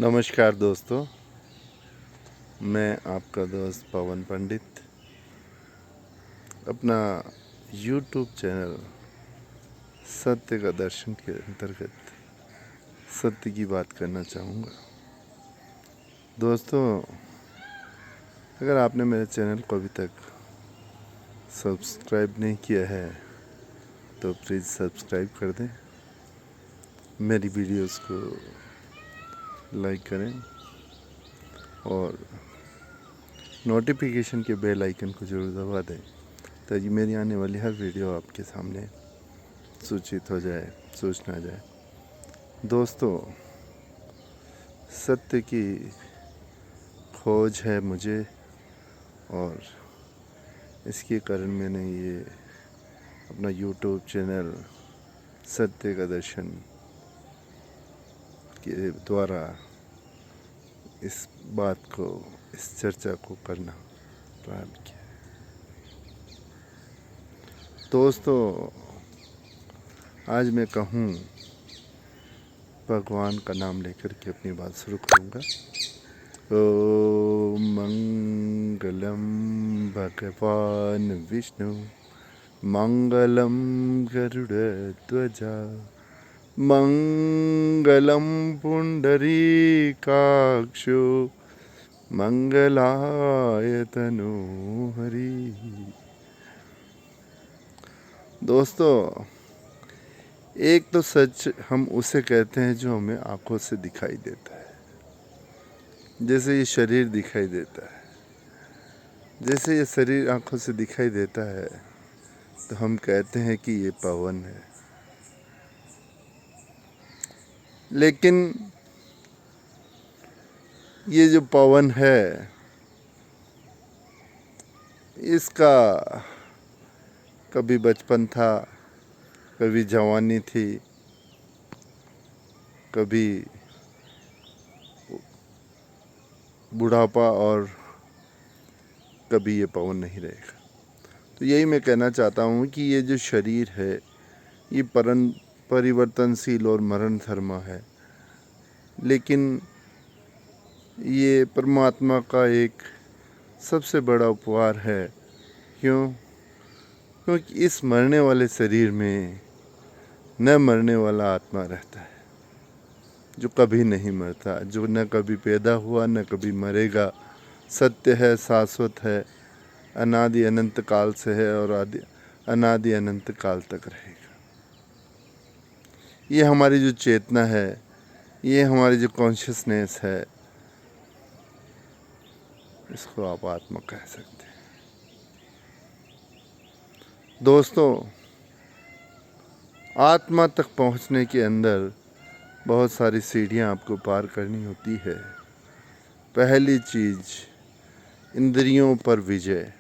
नमस्कार दोस्तों, मैं आपका दोस्त पवन पंडित अपना YouTube चैनल सत्य का दर्शन के अंतर्गत सत्य की बात करना चाहूँगा। दोस्तों, अगर आपने मेरे चैनल को अभी तक सब्सक्राइब नहीं किया है तो प्लीज़ सब्सक्राइब कर दें, मेरी वीडियोस को लाइक करें और नोटिफिकेशन के बेल आइकन को ज़रूर दबा दें ताकि मेरी आने वाली हर वीडियो आपके सामने सूचित हो जाए, सूचना आ जाए। दोस्तों, सत्य की खोज है मुझे और इसके कारण मैंने ये अपना YouTube चैनल सत्य का दर्शन के द्वारा इस बात को, इस चर्चा को करना प्रारंभ किया। दोस्तों, आज मैं कहूँ भगवान का नाम लेकर के अपनी बात शुरू करूँगा। ओम मंगलम भगवान विष्णु मंगलम गरुड़ध्वजा मंगलम पुंडरीकाक्षो मंगलाय तनोहरि। दोस्तों, एक तो सच हम उसे कहते हैं जो हमें आंखों से दिखाई देता है, जैसे ये शरीर दिखाई देता है। जैसे ये शरीर आंखों से दिखाई देता है तो हम कहते हैं कि ये पवन है, लेकिन ये जो पवन है इसका कभी बचपन था, कभी जवानी थी, कभी बुढ़ापा और कभी ये पवन नहीं रहेगा। तो यही मैं कहना चाहता हूँ कि ये जो शरीर है ये परिवर्तनशील और मरण धर्म है, लेकिन ये परमात्मा का एक सबसे बड़ा उपहार है। क्योंकि इस मरने वाले शरीर में न मरने वाला आत्मा रहता है जो कभी नहीं मरता, जो न कभी पैदा हुआ न कभी मरेगा, सत्य है, शाश्वत है, अनादि अनंत काल से है और अनादि अनंत काल तक रहेगा। ये हमारी जो चेतना है, ये हमारी जो कॉन्शियसनेस है, इसको आप आत्मा कह सकते हैं। दोस्तों, आत्मा तक पहुंचने के अंदर बहुत सारी सीढ़ियां आपको पार करनी होती है। पहली चीज़, इंद्रियों पर विजय,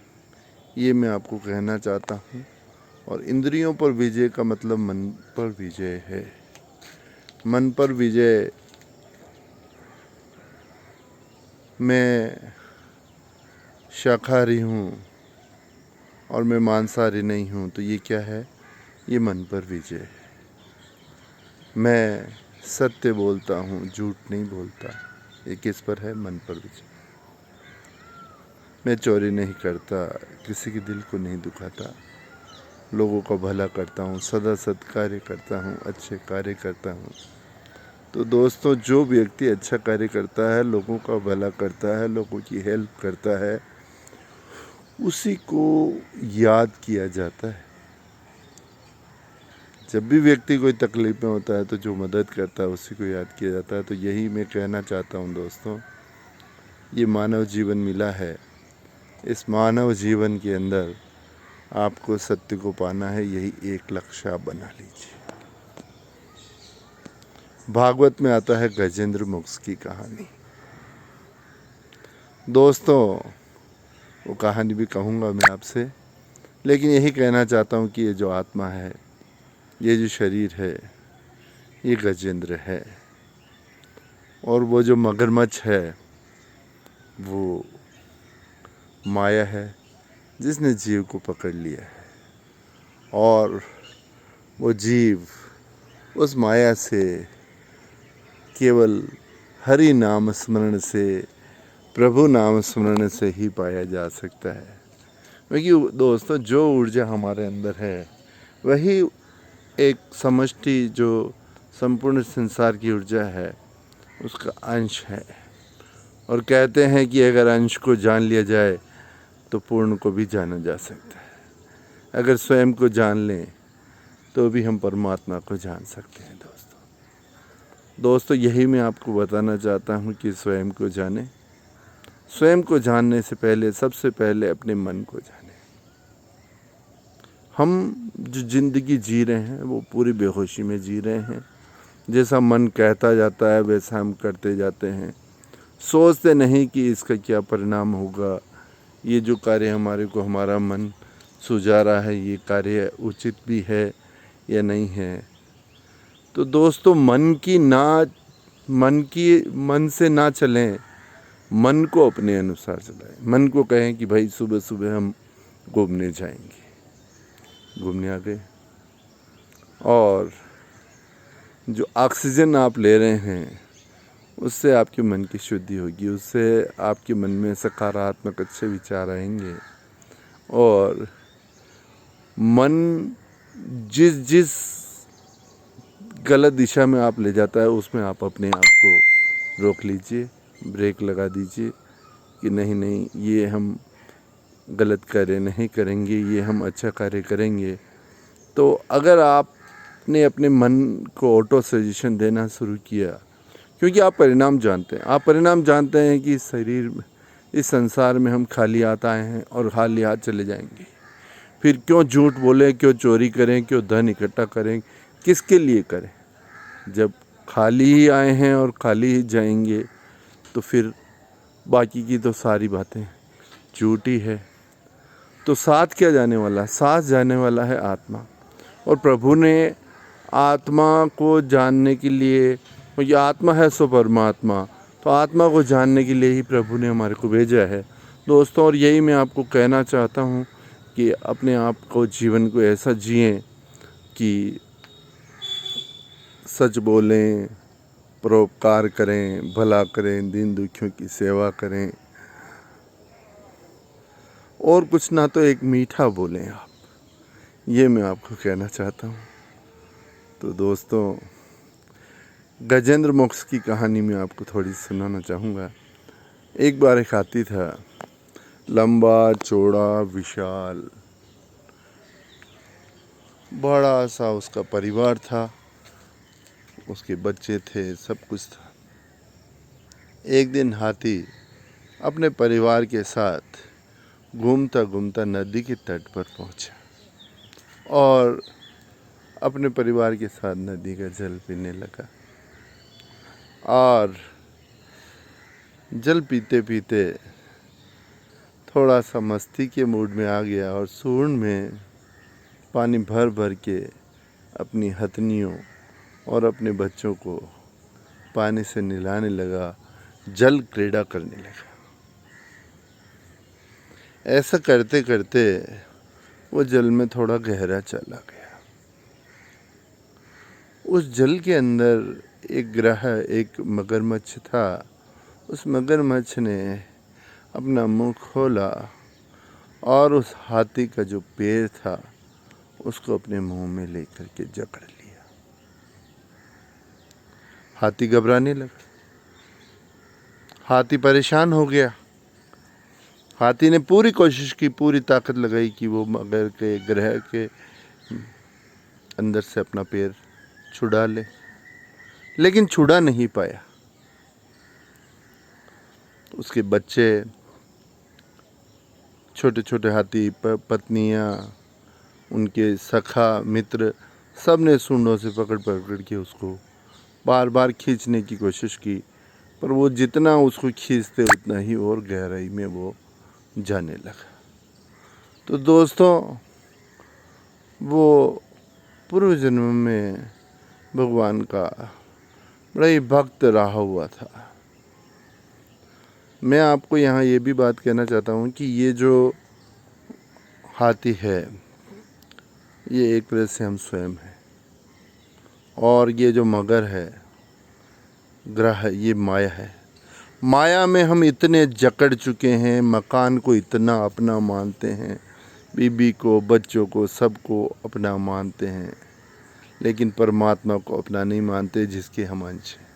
ये मैं आपको कहना चाहता हूँ। और इंद्रियों पर विजय का मतलब मन पर विजय है। मन पर विजय मैं शाकाहारी हूँ और मैं मांसाहारी नहीं हूँ, तो ये क्या है? ये मन पर विजय है। मैं सत्य बोलता हूँ, झूठ नहीं बोलता, ये किस पर है? मन पर विजय। मैं चोरी नहीं करता, किसी के दिल को नहीं दुखाता, लोगों का भला करता हूँ, सदा सत्कार्य करता हूँ, अच्छे कार्य करता हूँ। तो दोस्तों, जो व्यक्ति अच्छा कार्य करता है, लोगों का भला करता है, लोगों की हेल्प करता है, उसी को याद किया जाता है। जब भी व्यक्ति कोई तकलीफ में होता है तो जो मदद करता है उसी को याद किया जाता है। तो यही मैं कहना चाहता हूँ दोस्तों, ये मानव जीवन मिला है, इस मानव जीवन के अंदर आपको सत्य को पाना है, यही एक लक्ष्य आप बना लीजिए। भागवत में आता है गजेंद्र मोक्ष की कहानी। दोस्तों, वो कहानी भी कहूँगा मैं आपसे, लेकिन यही कहना चाहता हूँ कि ये जो आत्मा है, ये जो शरीर है, ये गजेंद्र है, और वो जो मगरमच्छ है वो माया है जिसने जीव को पकड़ लिया है। और वो जीव उस माया से केवल हरि नाम स्मरण से, प्रभु नाम स्मरण से ही पाया जा सकता है। क्योंकि दोस्तों जो ऊर्जा हमारे अंदर है वही एक समष्टि जो संपूर्ण संसार की ऊर्जा है उसका अंश है। और कहते हैं कि अगर अंश को जान लिया जाए तो पूर्ण को भी जाना जा सकता है। अगर स्वयं को जान लें तो भी हम परमात्मा को जान सकते हैं। दोस्तों यही मैं आपको बताना चाहता हूँ कि स्वयं को जाने। स्वयं को जानने से पहले सबसे पहले अपने मन को जाने। हम जो ज़िंदगी जी रहे हैं वो पूरी बेहोशी में जी रहे हैं। जैसा मन कहता जाता है वैसा हम करते जाते हैं, सोचते नहीं कि इसका क्या परिणाम होगा। ये जो कार्य हमारे को हमारा मन सुझा रहा है ये कार्य उचित भी है या नहीं है। तो दोस्तों मन से ना चलें, मन को अपने अनुसार चलाएं। मन को कहें कि भाई सुबह सुबह हम घूमने जाएंगे, घूमने आ गए। और जो ऑक्सीजन आप ले रहे हैं उससे आपके मन की शुद्धि होगी, उससे आपके मन में सकारात्मक अच्छे विचार आएंगे। और मन जिस गलत दिशा में आप ले जाता है उसमें आप अपने आप को रोक लीजिए, ब्रेक लगा दीजिए कि नहीं ये हम गलत कार्य नहीं करेंगे, ये हम अच्छा कार्य करेंगे। तो अगर आपने अपने मन को ऑटो सजेशन देना शुरू किया, क्योंकि आप परिणाम जानते हैं कि इस संसार में हम खाली हाथ आए हैं और खाली हाथ चले जाएंगे। फिर क्यों झूठ बोलें, क्यों चोरी करें, क्यों धन इकट्ठा करें, किसके लिए करें। जब खाली ही आए हैं और खाली ही जाएंगे तो फिर बाकी की तो सारी बातें झूठी है। तो साथ क्या जाने वाला, साथ जाने वाला है आत्मा। और प्रभु ने आत्मा को जानने के लिए, ये आत्मा है सो परमात्मा, तो आत्मा को जानने के लिए ही प्रभु ने हमारे को भेजा है दोस्तों। और यही मैं आपको कहना चाहता हूँ कि अपने आप को, जीवन को ऐसा जिएं कि सच बोलें, परोपकार करें, भला करें, दीन दुखियों की सेवा करें, और कुछ ना तो एक मीठा बोलें आप। ये मैं आपको कहना चाहता हूँ। तो दोस्तों गजेंद्र मोक्ष की कहानी मैं आपको थोड़ी सुनाना चाहूँगा। एक बार एक हाथी था, लंबा चौड़ा विशाल, बड़ा सा उसका परिवार था, उसके बच्चे थे, सब कुछ था। एक दिन हाथी अपने परिवार के साथ घूमता घूमता नदी के तट पर पहुंचा और अपने परिवार के साथ नदी का जल पीने लगा। और जल पीते पीते थोड़ा सा मस्ती के मूड में आ गया और सूंड में पानी भर भर के अपनी हथनियों और अपने बच्चों को पानी से नहलाने लगा, जल क्रीड़ा करने लगा। ऐसा करते करते वो जल में थोड़ा गहरा चला गया। उस जल के अंदर एक ग्रह, एक मगरमच्छ था। उस मगरमच्छ ने अपना मुंह खोला और उस हाथी का जो पैर था उसको अपने मुंह में लेकर के जकड़ लिया। हाथी घबराने लगा, हाथी परेशान हो गया। हाथी ने पूरी कोशिश की, पूरी ताकत लगाई कि वो मगर के ग्रह के अंदर से अपना पैर छुड़ा ले, लेकिन छुड़ा नहीं पाया। उसके बच्चे, छोटे छोटे हाथी पत्नियां, उनके सखा मित्र, सब ने सूंडों से पकड़ पकड़ के उसको बार बार खींचने की कोशिश की, पर वो जितना उसको खींचते उतना ही और गहराई में वो जाने लगा। तो दोस्तों वो पूर्व जन्म में भगवान का बड़ा ही भक्त रहा हुआ था। मैं आपको यहाँ ये भी बात कहना चाहता हूँ कि ये जो हाथी है ये एक तरह से हम स्वयं हैं, और ये जो मगर है ग्रह ये माया है। माया में हम इतने जकड़ चुके हैं, मकान को इतना अपना मानते हैं, बीबी को, बच्चों को, सबको अपना मानते हैं, लेकिन परमात्मा को अपना नहीं मानते जिसके हम अंश हैं।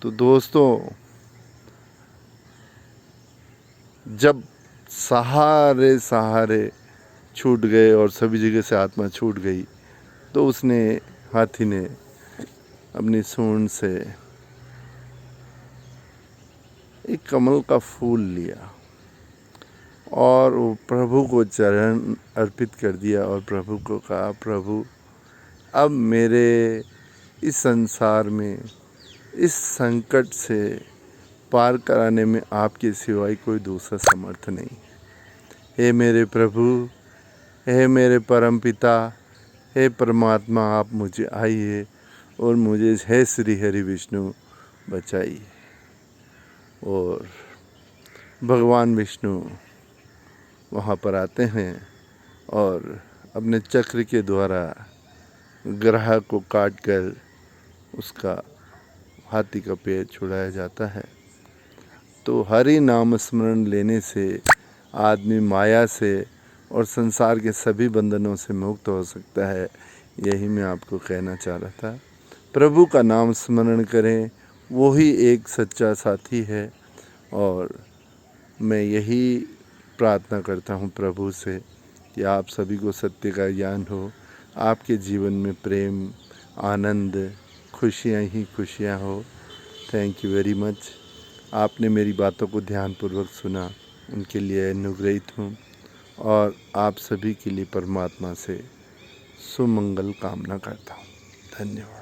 तो दोस्तों, जब सहारे सहारे छूट गए और सभी जगह से आत्मा छूट गई, तो उसने, हाथी ने अपनी सूंड से एक कमल का फूल लिया और वो प्रभु को चरण अर्पित कर दिया और प्रभु को कहा, प्रभु अब मेरे इस संसार में इस संकट से पार कराने में आपके सिवाय कोई दूसरा समर्थ नहीं। हे मेरे प्रभु, हे मेरे परमपिता, हे परमात्मा, आप मुझे आइए और मुझे हे श्री हरि विष्णु बचाइए। और भगवान विष्णु वहाँ पर आते हैं और अपने चक्र के द्वारा ग्रह को काट कर उसका, हाथी का पैर छुड़ाया जाता है। तो हरि नाम स्मरण लेने से आदमी माया से और संसार के सभी बंधनों से मुक्त हो सकता है। यही मैं आपको कहना चाह रहा था। प्रभु का नाम स्मरण करें, वो ही एक सच्चा साथी है। और मैं यही प्रार्थना करता हूँ प्रभु से कि आप सभी को सत्य का ज्ञान हो, आपके जीवन में प्रेम, आनंद, खुशियाँ ही खुशियाँ हो। Thank you very much. आपने मेरी बातों को ध्यानपूर्वक सुना, उनके लिए अनुग्रहित हूँ और आप सभी के लिए परमात्मा से सुमंगल कामना करता हूँ। धन्यवाद।